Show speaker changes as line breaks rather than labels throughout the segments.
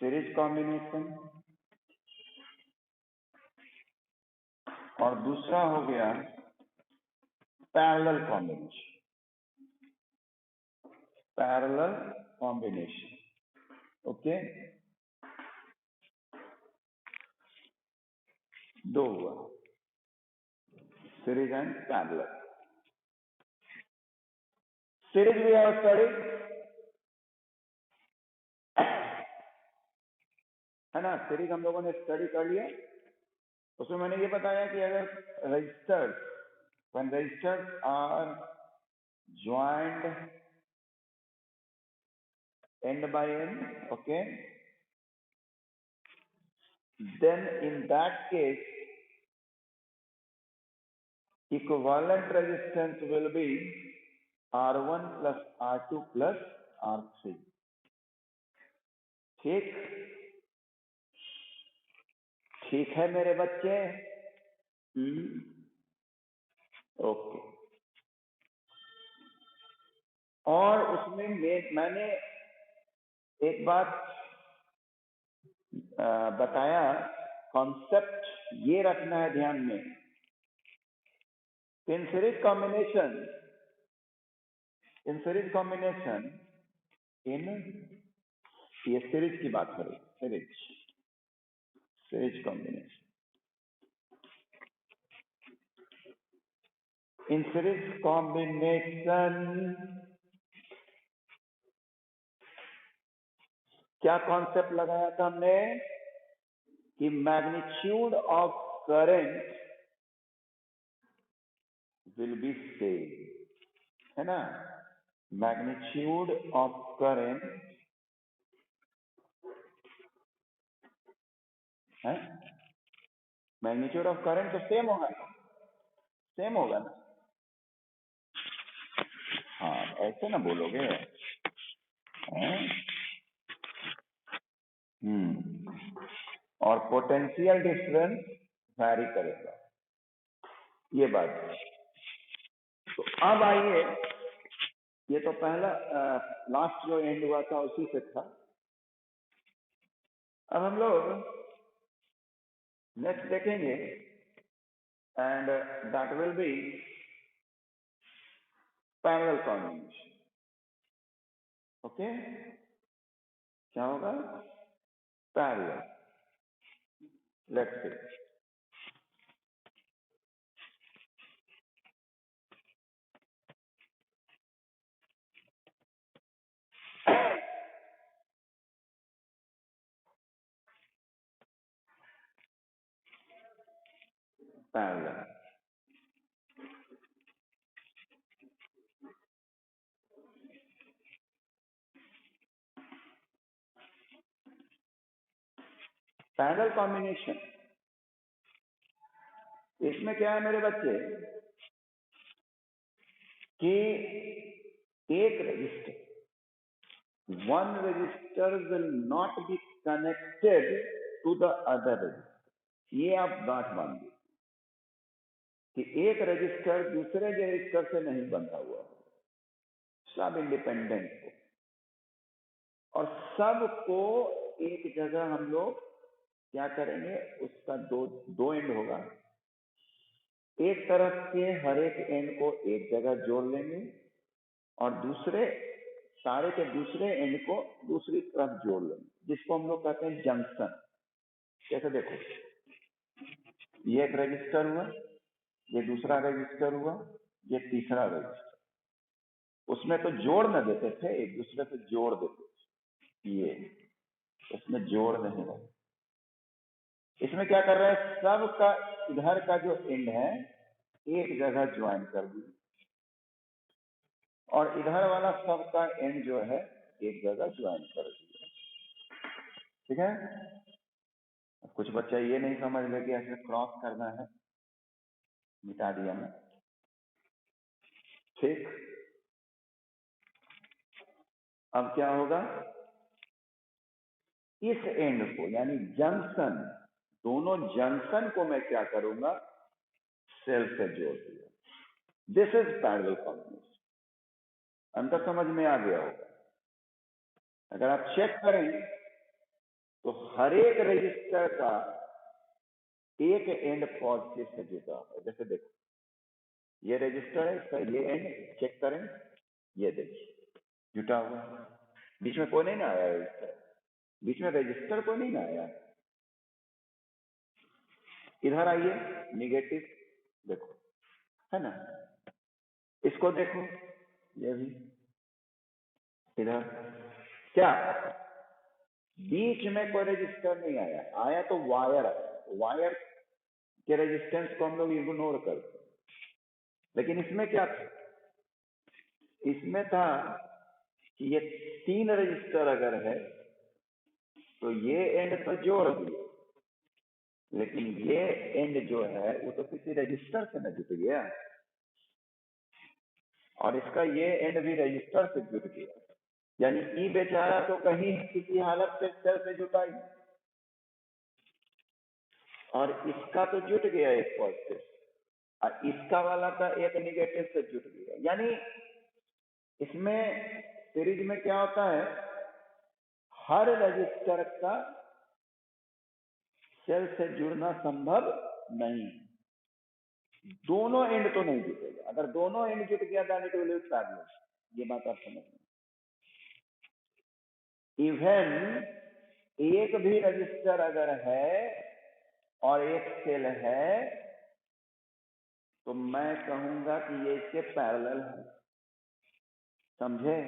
Series combination, और दूसरा हो गया parallel combination. Parallel combination, okay, दो हुआ, series and parallel. Series we have studied, है ना, सीरीज हम लोगों ने स्टडी कर लिया। उसमें मैंने ये बताया कि अगर registers, when registers are joined end by end, okay, then in that case equivalent resistance will be R1 plus R2 plus R3। ठीक, ठीक है मेरे बच्चे? ओके। और उसमें मैंने एक बात बताया, कॉन्सेप्ट ये रखना है ध्यान में, इन सीरीज कॉम्बिनेशन, इन ये सीरीज की बात करें, series combination, in series combination क्या कॉन्सेप्ट लगाया था हमने कि magnitude of current will be same, है ना, मैग्नीट्यूड ऑफ करंट है, मैग्नीट्यूड ऑफ करंट तो सेम होगा ना। हाँ, ऐसे ना बोलोगे। और पोटेंशियल डिफरेंस वैरी करेगा, ये बात है। तो अब आइए, ये तो पहला लास्ट जो एंड हुआ था उसी से था। अब हम लोग नेक्स्ट देखेंगे, and that will be parallel combination. Okay, क्या होगा? Parallel. Let's see, parallel. Parallel combination, इसमें क्या है मेरे बच्चे कि एक register, one register will not be connected to the other register। ये आप गांठ बांधिए कि एक रजिस्टर दूसरे रजिस्टर से नहीं बंधा हुआ, सब इंडिपेंडेंट हो, और सबको एक जगह हम लोग क्या करेंगे, उसका दो एंड होगा, एक तरफ के हर एक एंड को एक जगह जोड़ लेंगे और दूसरे सारे के दूसरे एंड को दूसरी तरफ जोड़ लेंगे, जिसको हम लोग कहते हैं जंक्शन। जैसे देखो, ये एक रजिस्टर हुआ, ये दूसरा रजिस्टर हुआ, ये तीसरा रजिस्टर, उसमें तो जोड़ न देते थे, एक दूसरे से जोड़ देते थे, ये उसमें जोड़ नहीं रहे। इसमें क्या कर रहे हैं, सबका इधर का जो एंड है एक जगह ज्वाइन कर दिया, और इधर वाला सबका एंड जो है एक जगह ज्वाइन कर दिया। ठीक है, कुछ बच्चा ये नहीं समझ ले कि ऐसे क्रॉस करना है, मिटा दिया मैं। ठीक, अब क्या होगा, इस एंड को यानी जंक्शन, दोनों जंक्शन को मैं क्या करूंगा, सेल से जोड़ दिया। This is parallel combination. अंतर समझ में आ गया होगा। अगर आप चेक करें तो हर एक रजिस्टर का एक एंड पॉजिटिव से जुड़ा है। जैसे देखो ये रजिस्टर है, इसका ये एंड चेक करें, ये देखिए जुटा हुआ है, बीच में कोई नहीं ना आया रजिस्टर, बीच में रजिस्टर कोई नहीं ना आया। इधर आइए निगेटिव, देखो है ना, इसको देखो ये भी, इधर क्या बीच में कोई रजिस्टर नहीं आया, आया तो वायर, वायर के रेजिस्टेंस को हम लोग इग्नोर करते, लेकिन इसमें क्या था, इसमें था कि ये 3 रजिस्टर अगर है तो ये एंड तो जोड़ दिए, लेकिन ये एंड जो है वो तो किसी रजिस्टर से न जुट गया, और इसका ये एंड भी रजिस्टर से जुट गया, यानी ई बेचारा तो कहीं किसी हालत से सेल से जुटा ही, और इसका तो जुट गया एक पॉजिटिव, और इसका वाला का एक निगेटिव से जुट गया। यानी इसमें सीरीज में क्या होता है, हर रजिस्टर का सेल से जुड़ना संभव नहीं, दोनों एंड तो नहीं जुटेगा, अगर दोनों एंड जुट गया then it will be parallel, ये बात आप समझ लें। इवन एक भी रजिस्टर अगर है और एक सेल है तो मैं कहूंगा कि ये इसके पैरेलल है, समझे,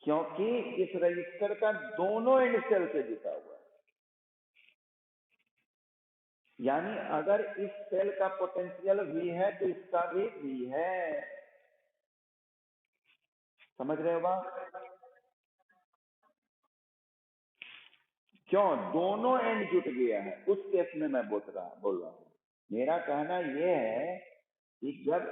क्योंकि इस रजिस्टर का दोनों एंड सेल से जुटा हुआ है। यानी अगर इस सेल का पोटेंशियल V है तो इसका भी V है, समझ रहे हो बात, क्यों दोनों एंड जुट गया है, उस केस में मैं बोल रहा हूं। मेरा कहना यह है कि जब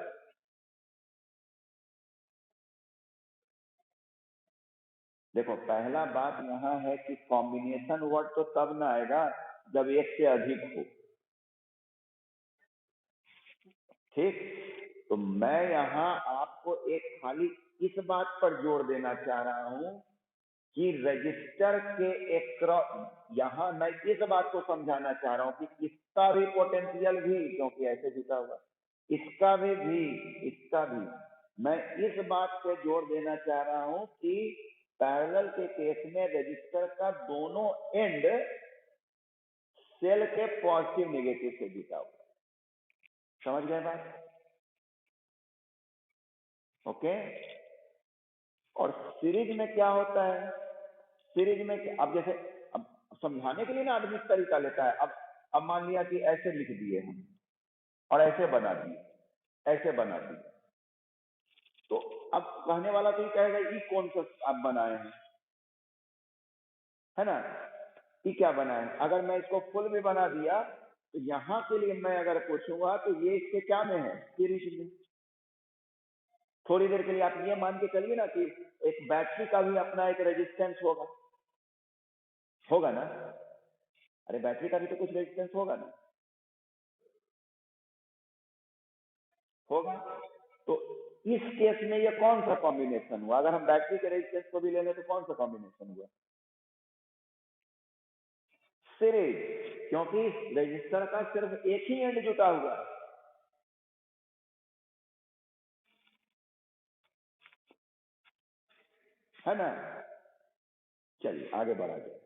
देखो पहला बात यहां है कि कॉम्बिनेशन वर्ड तो तब ना आएगा जब एक से अधिक हो, ठीक, तो मैं यहां आपको एक खाली इस बात पर जोर देना चाह रहा हूं कि रजिस्टर के यहां मैं इस बात को समझाना चाह रहा हूं कि इसका भी पोटेंशियल भी, क्योंकि ऐसे जुटा हुआ, इसका भी इसका भी, मैं इस बात पे जोर देना चाह रहा हूं कि पैरेलल के केस में रजिस्टर का दोनों एंड सेल के पॉजिटिव नेगेटिव से जुटा हुआ, समझ गए बात, ओके। और सीरीज में क्या होता है, सीरीज में अब जैसे अब समझाने के लिए ना आदमी तरीका लेता है, अब मान लिया कि ऐसे लिख दिए हम और ऐसे बना दिए, ऐसे बना दिए, तो अब कहने वाला तो ये कहेगा ये कौन सा आप बनाए हैं, है ना, ये क्या बनाए हैं। अगर मैं इसको फुल में बना दिया तो यहां के लिए मैं अगर पूछूंगा तो ये इसके क्या में है, सीरीज में। थोड़ी देर के लिए आप ये मान के चलिए ना कि एक बैटरी का भी अपना एक रेजिस्टेंस होगा, होगा ना, अरे बैटरी का भी तो कुछ रेजिस्टेंस होगा ना, होगा। तो इस केस में ये कौन सा कॉम्बिनेशन हुआ, अगर हम बैटरी के रेजिस्टेंस को भी ले लें तो कौन सा कॉम्बिनेशन हुआ, सीरीज, क्योंकि रजिस्टर का सिर्फ एक ही एंड जुटा हुआ है ना। चलिए आगे बढ़ा जाए,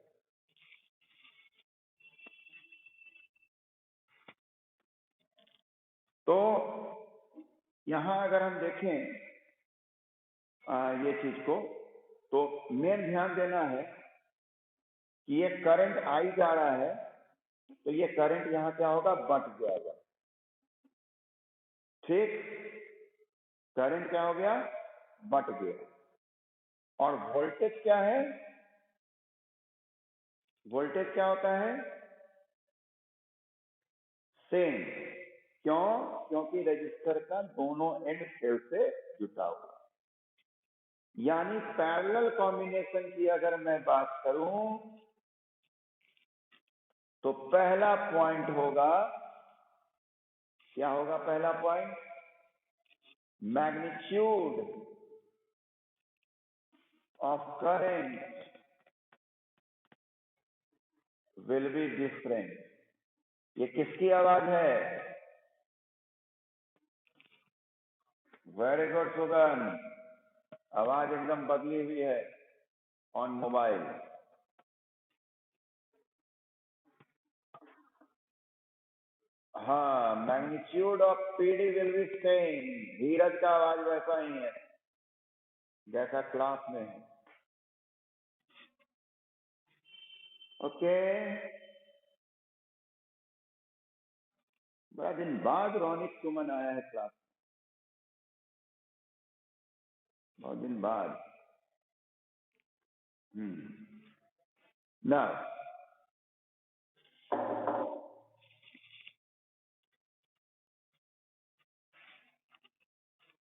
तो यहां अगर हम देखें ये चीज को, तो मेन ध्यान देना है कि ये करंट आई जा रहा है, तो ये करंट यहां क्या होगा, बंट जाएगा, ठीक, करंट क्या हो गया, बंट गया। और वोल्टेज क्या है, वोल्टेज क्या होता है, सेम, क्यों, क्योंकि रजिस्टर का दोनों एंड सेल से जुटा हुआ। यानी पैरेलल कॉम्बिनेशन की अगर मैं बात करूं तो पहला पॉइंट होगा, क्या होगा पहला point, magnitude of current will be different. ये किसकी आवाज है? वेरी गुड सुगन, आवाज एकदम बदली हुई है ऑन मोबाइल। हाँ, magnitude of PD will be same. Dheeraj का आवाज वैसा ही है जैसा क्लास में है। ओके, बड़ा दिन बाद रोनित सुमन आया है क्लास, बहुत दिन बाद। ना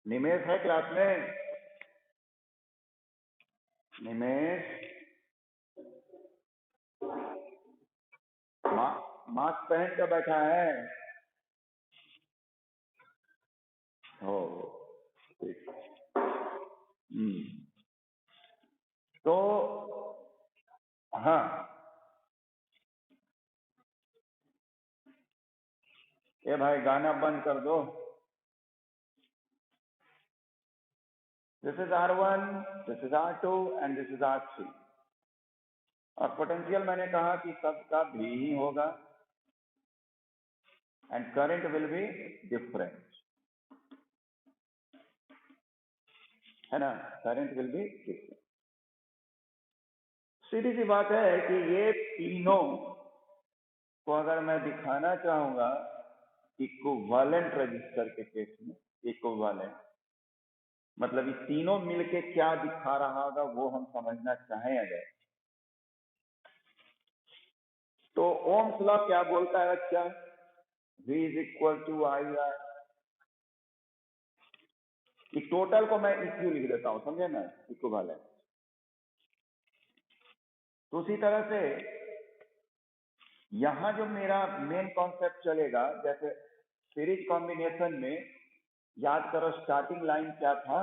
निमेश है क्लास में? निमेश मास्क पहन कर बैठा है। हो ठीक। तो हाँ, ये भाई गाना बंद कर दो। This is R1, this is R2 and this is R3। और पोटेंशियल मैंने कहा कि सबका भी ही होगा and current will be different, है ना? Current will be different. सीधी सी बात है कि ये तीनों को अगर मैं दिखाना चाहूंगा इक्विवेलेंट रजिस्टर के केस में, इक्विवेलेंट मतलब ये तीनों मिलके क्या दिखा रहा होगा वो हम समझना चाहें अगर, तो ओम्स लॉ क्या बोलता है बच्चा? V is equal to IR। इस टोटल को मैं इक्यू लिख देता हूं, समझे ना, इक्विवेलेंट। तो उसी तरह से यहां जो मेरा मेन कॉन्सेप्ट चलेगा, जैसे सीरीज कॉम्बिनेशन में याद करो स्टार्टिंग लाइन क्या था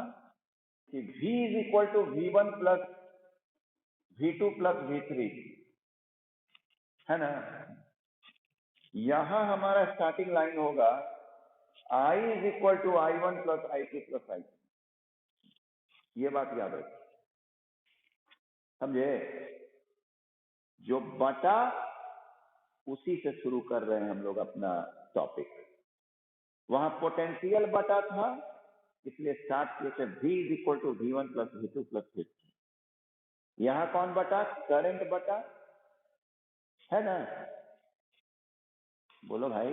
कि V is equal to V1 plus V2 plus V3, है ना? यहां हमारा स्टार्टिंग लाइन होगा I is equal to I1 plus I2 plus I3। ये बात याद रखिए, समझे? जो बटा उसी से शुरू कर रहे हैं हम लोग अपना टॉपिक। वहां पोटेंशियल बटा था, इसलिए स्टार्ट किए थे V is equal to V1 plus V2 plus V3। यहां कौन बटा? करंट बटा, है ना? बोलो भाई।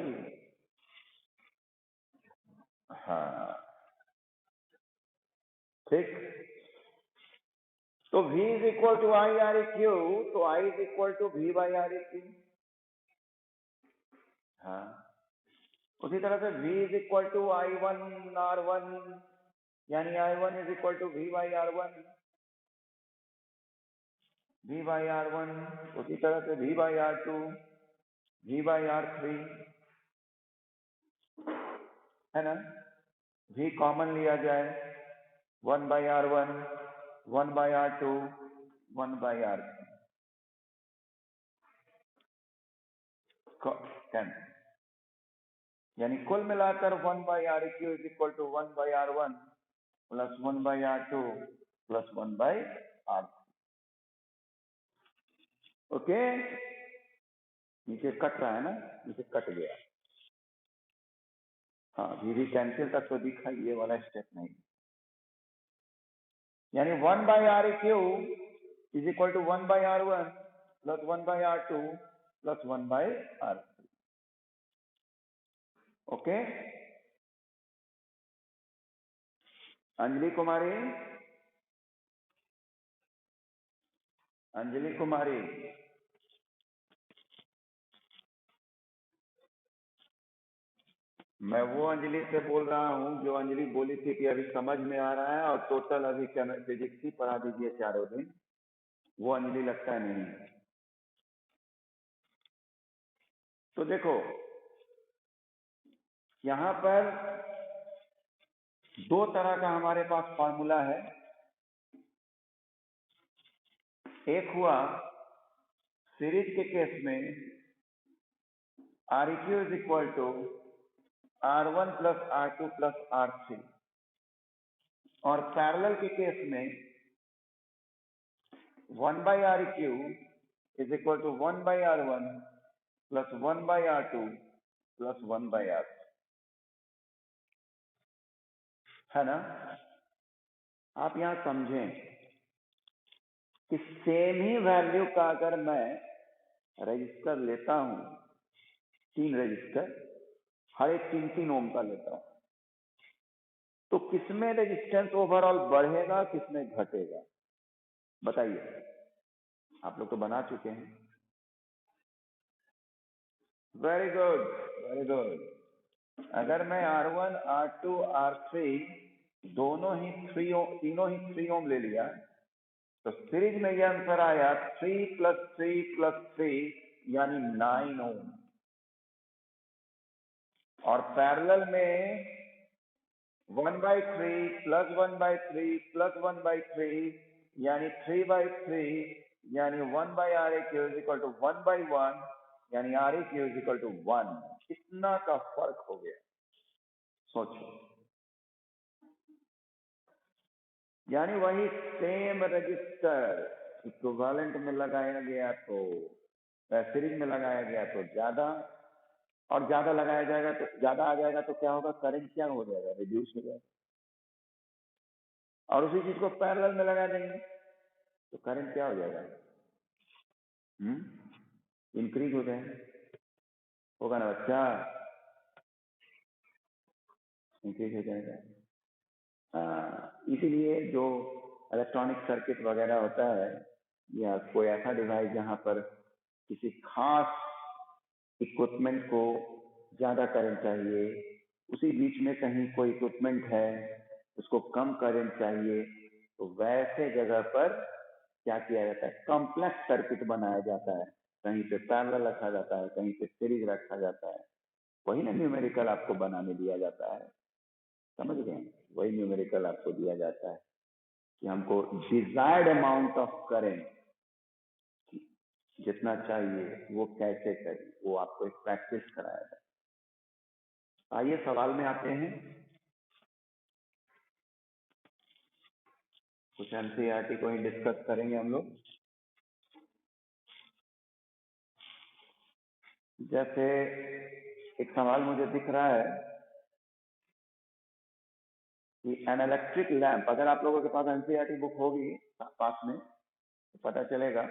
हाँ ठीक। तो V is equal to I R A Q, तो I is equal to V by R A Q. हाँ, उसी तरह से V is equal to I1 R1, यानी I1 is equal to V by R1, V by R1। उसी तरह से V by R2, V by R3, है ना? V कॉमन लिया जाए, 1 by R1, 1 by R2, 1 by R3, यानी कुल मिलाकर 1 by R Q is equal to 1 by R1 plus 1 by R2 plus 1 by R3। Okay, नीचे कट रहा है ना, नीचे कट गया। हाँ, भी कैंसिल तक तो दिखा, ये वाला स्टेप नहीं। यानी 1 by R Q is equal to 1 by R1 plus 1 by R2 plus 1 by R3। Okay, Anjali Kumari, Anjali Kumari, मैं वो अंजलि से बोल रहा हूँ जो अंजलि बोली थी कि अभी समझ में आ रहा है और टोटल अभी फिजिक्स ही पढ़ा दीजिए चारों दिन। वो अंजलि लगता है नहीं। तो देखो यहाँ पर दो तरह का हमारे पास फॉर्मूला है। एक हुआ सीरीज के केस में Req is equal to R1 plus R2 plus R3 और पैरेलल के केस में 1 by Req is equal to 1 by R1 plus 1 by R2 plus 1 by R3 है ना। आप यहां समझें कि सेम ही वैल्यू का अगर मैं रजिस्टर लेता हूं, 3 रजिस्टर, हर एक 3-3 ओम का लेता हूं, तो किसमें रेजिस्टेंस ओवरऑल बढ़ेगा, किसमें घटेगा, बताइए। आप लोग तो बना चुके हैं। Very good, very good. अगर मैं R1, R2, R3 तीनों ही 3 ओम ले लिया, तो सीरीज में यह आंसर आया 3 + 3 + 3 यानी 9 ओम। और पैरेलल में 1/3 + 1/3 + 1/3 यानी 3/3 यानी 1/Req = 1/1 यानी Req = 1। कितना का फर्क हो गया, सोचो। यानी वही सेम रजिस्टर इक्विवेलेंट में लगाया गया तो सीरीज में लगाया गया तो ज्यादा, और ज्यादा लगाया जाएगा तो ज्यादा आ जाएगा, तो क्या होगा, करंट क्या हो जाएगा, रिड्यूस हो जाएगा। और उसी चीज को पैरेलल में लगा देंगे तो करंट क्या हो जाएगा, इंक्रीज हो जाएगा। होगा ना बच्चा, इंक्रीज हो जाएगा। इसीलिए जो इलेक्ट्रॉनिक सर्किट वगैरह होता है, या कोई ऐसा डिवाइस जहां पर किसी खास इक्विपमेंट को ज्यादा करंट चाहिए, उसी बीच में कहीं कोई इक्विपमेंट है उसको कम करंट चाहिए, तो वैसे जगह पर क्या किया जाता है, कॉम्प्लेक्स सर्किट बनाया जाता है। कहीं पे पैरेलल रखा जाता है, कहीं पे सीरीज रखा जाता है। वही ना न्यूमेरिकल आपको बनाने दिया जाता है, समझ गए। वही न्यूमेरिकल आपको दिया जाता है कि हमको डिजायर्ड अमाउंट ऑफ करेंट जितना चाहिए वो कैसे करें, वो आपको एक प्रैक्टिस कराया जाए। आइए सवाल में आते हैं। कुछ एनसीईआरटी को ही डिस्कस करेंगे हम लोग। जैसे एक सवाल मुझे दिख रहा है कि एन इलेक्ट्रिक लैंप, अगर आप लोगों के पास एनसीईआरटी बुक होगी पास में तो पता चलेगा,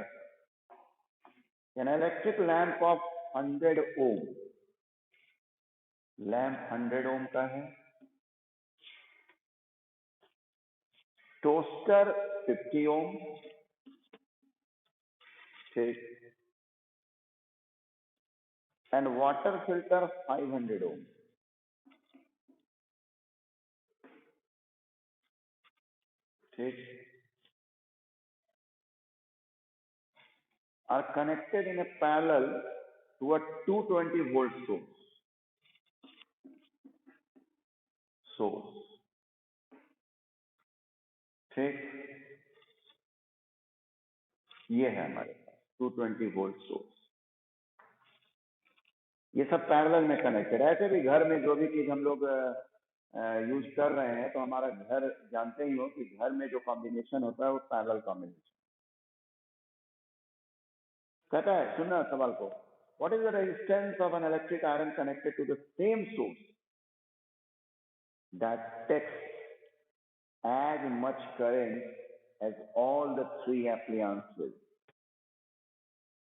an electric lamp of 100 ohm, lamp 100 ohm का है, टोस्टर 50 ओम, ठीक, एंड वाटर फिल्टर 500 ओम, ठीक, are connected in a parallel to a 220 volt source, ठीक, ये है हमारे पास 220 वोल्ट सोर्स। ये सब पैरेलल में कनेक्टेड है। ऐसे भी घर में जो भी चीज हम लोग यूज कर रहे हैं, तो हमारा घर जानते ही हो कि घर में जो कॉम्बिनेशन होता है वो पैरेलल कॉम्बिनेशन कहता है। सुनना सवाल को, what is the resistance of an electric iron connected to the same source that takes as much current as all the 3 appliances।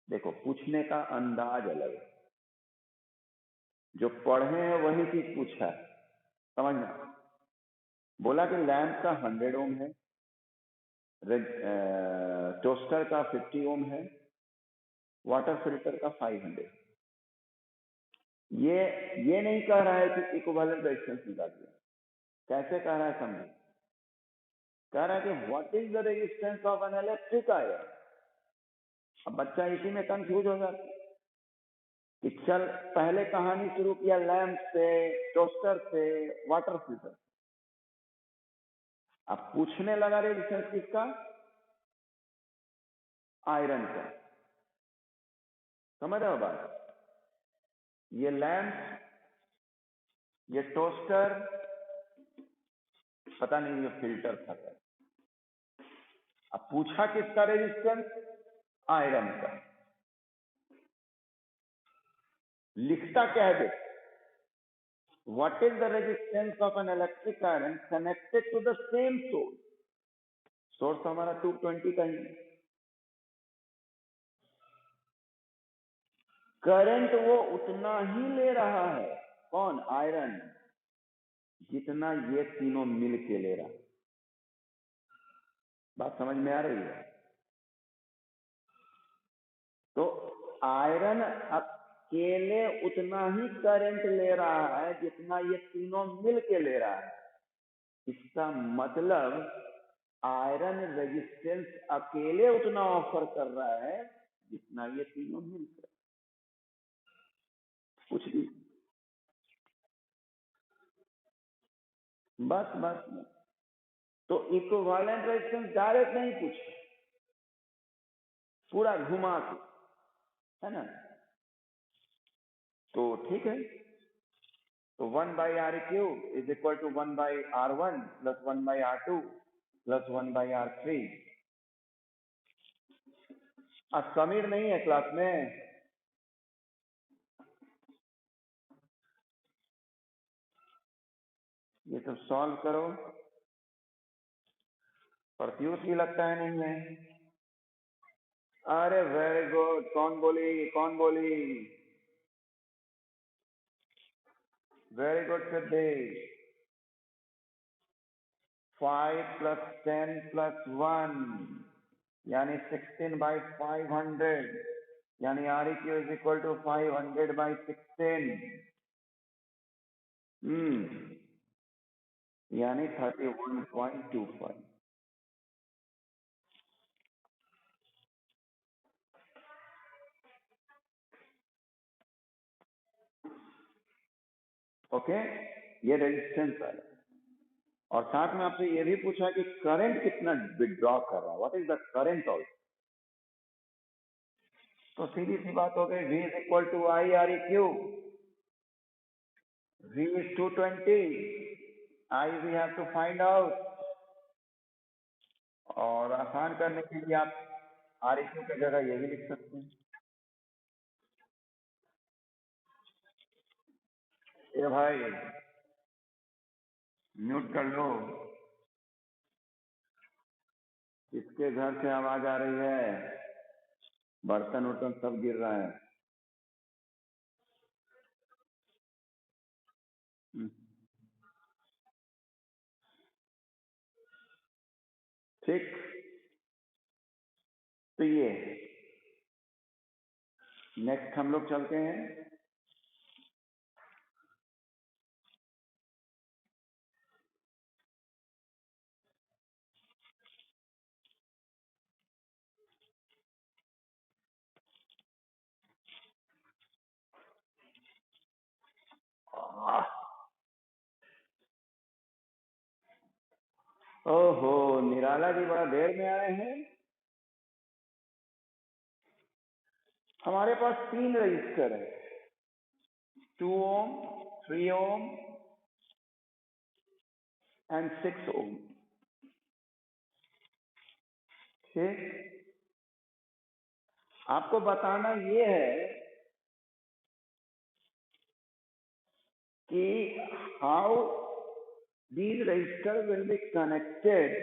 देखो, पूछने का अंदाज अलग है, जो पढ़े हैं वही चीज पूछा है, समझना। बोला कि लैंप का 100 ओम है, टोस्टर का 50 ओम है, वाटर फिल्टर का 500। ये नहीं कह रहा है कि इक्विवेलेंट रेजिस्टेंस निकालिए। कैसे कह रहा है समझिए, कह रहा है कि what is the resistance of an electric iron. अब बच्चा इसी में कंफ्यूज हो जाता है कि चल, पहले कहानी शुरू किया लैंप से, टोस्टर से, वाटर फिल्टर, अब पूछने लगा रेजिस्टेंस किसका, आयरन का। समझ रहे हो बात? ये लैंप, ये टोस्टर, पता नहीं ये फिल्टर था। अब पूछा किसका रेजिस्टेंस? आयरन का। लिखता क्या है देख, what is the resistance of an electric iron connected to the same source? Source हमारा 220 का ही। करंट वो उतना ही ले रहा है, कौन? आयरन, जितना ये तीनों मिल के ले रहा है। बात समझ में आ रही है? तो आयरन अकेले उतना ही करंट ले रहा है जितना ये तीनों मिल के ले रहा है। इसका मतलब आयरन रेजिस्टेंस अकेले उतना ऑफर कर रहा है जितना ये तीनों मिलकर। कुछ भी, बस बस। तो इक्विवेलेंट रेजिस्टेंस डायरेक्ट नहीं पूछा, पूरा घुमा के, है ना? तो ठीक है, तो 1 by R cube is equal to 1 by R1 plus 1 by R2 plus 1 by R3। आज समीर नहीं है क्लास में, ये सब सॉल्व करो। प्रत्युष भी लगता है नहीं है। अरे वेरी गुड, कौन बोली, कौन बोली? वेरी गुड सिद्धि। 5 plus 10 plus 1 यानी 16 by 500, यानी Req is equal to 500 by 16। यानी 31.25। ओके, ये रेजिस्टेंस है। और साथ में आपसे ये भी पूछा कि करंट कितना विड्रॉ कर रहा है, what is the current also. तो सीधी सी बात हो गई, V is equal to I Req। V is 220, I we have to find out। और आसान करने के लिए आप Req की जगह ये भी लिख सकते हैं। ए भाई म्यूट कर लो, इसके घर से आवाज आ रही है, बर्तन उर्तन सब गिर रहा है। ठीक, तो ये नेक्स्ट हम लोग चलते हैं। ओहो, निराला जी बड़ा देर में आए हैं। हमारे पास 3 रजिस्टर है, 2 ohm, 3 ohm एंड 6 ohm। ठीक, आपको बताना ये है कि how these resistors will be connected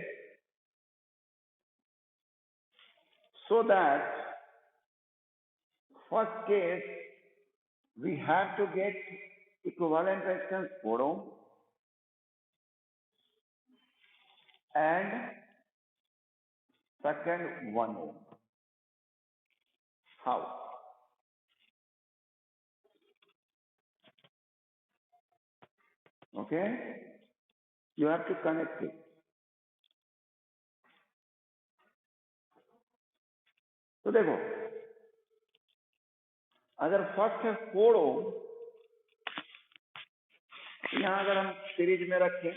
so that first case we have to get equivalent resistance 4 ohm and second 1 ohm. How? Okay, you have to connect it. तो देखो, अगर first है 4 ohm, यहां अगर हम सीरीज में रखें,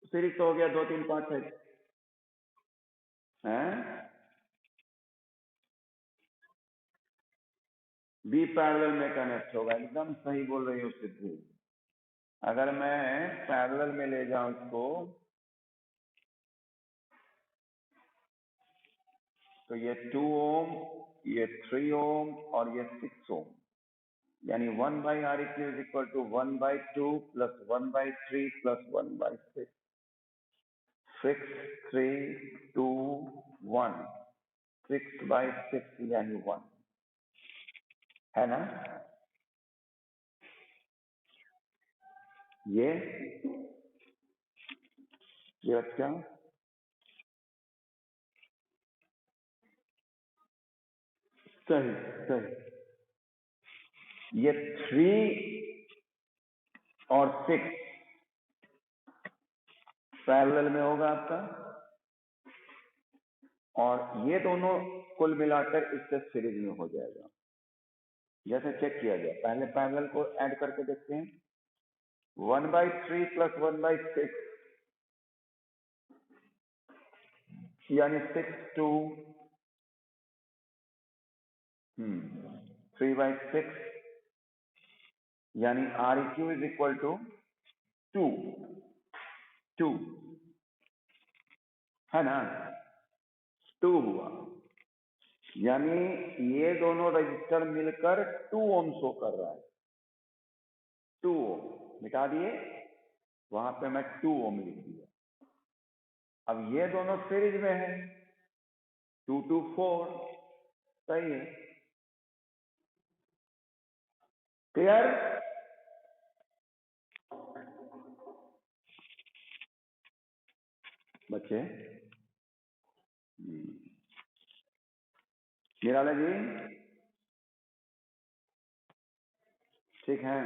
सीरीज तो हो गया 2 3 5 6 हैं, बी पैरेलल में कनेक्ट होगा। एकदम सही बोल रही हो सिद्धि। अगर मैं पैरेलल में ले जाऊं इसको तो ये 2 ओम, ये 3 ओम और ये 6 ओम, यानी 1/Req is equal to 1/2 plus 1/3 plus 1/6। 6, 3, 2, 1, 6/6 यानी 1 है ना। ये अच्छा सही सही। ये 3 और 6 पैरेलल में होगा आपका, और ये दोनों कुल मिलाकर इससे सीरीज में हो जाएगा। जैसे चेक किया जाए, पहले पैरेलल को ऐड करके देखते हैं। 1/3 प्लस 1/6 यानी 6/2 3/6 यानी Req इज इक्वल टू 2 है ना। 2 हुआ, यानी ये दोनों रजिस्टर मिलकर 2 ओम शो कर रहा है। 2 ओम मिटा दिए, वहां पे मैं 2 ओम लिख दिया। अब ये दोनों सीरीज में है, 2 to 4, सही है। क्लियर। बच्चे निराला जी ठीक है।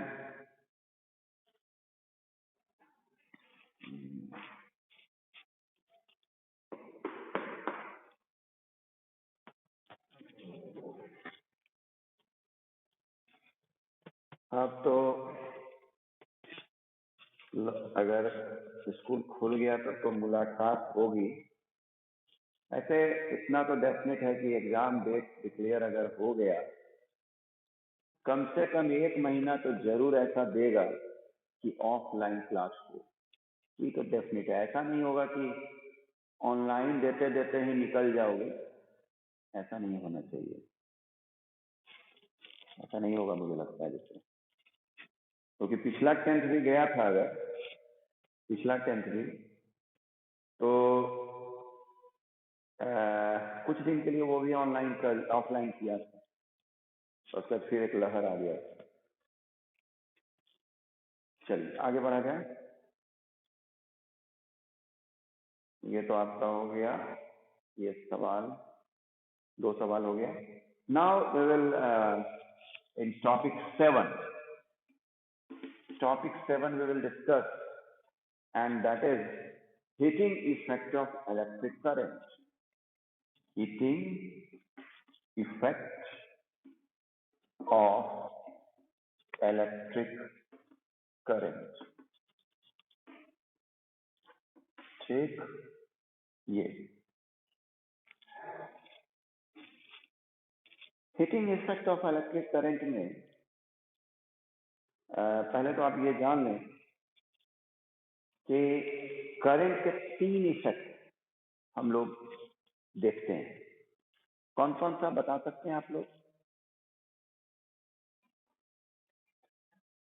अब तो अगर स्कूल खुल गया तो मुलाकात होगी। ऐसे इतना तो डेफिनेट है कि एग्जाम डेट डिक्लेयर अगर हो गया, कम से कम 1 महीना तो जरूर ऐसा देगा कि ऑफलाइन क्लास हो। ये तो डेफिनेट है। ऐसा नहीं होगा कि ऑनलाइन देते देते ही निकल जाओगे, ऐसा नहीं होना चाहिए। ऐसा नहीं होगा मुझे लगता है, जैसे क्योंकि पिछला 10th भी गया था, अगर पिछला 10th भी तो कुछ दिन के लिए वो भी ऑफलाइन किया था, उसका फिर एक लहर आ गया। चलिए आगे बढ़ा जाए। ये तो आपका हो गया, ये सवाल 2 सवाल हो गया। Now we will in topic 7 we will discuss, and that is heating effect of electric current. Heating effect of electric current. ठीक, ये heating effect of electric current में पहले तो आप ये जान लें कि करंट के 3 इफेक्ट हम लोग देखते हैं। कौन कौन सा बता सकते हैं आप लोग?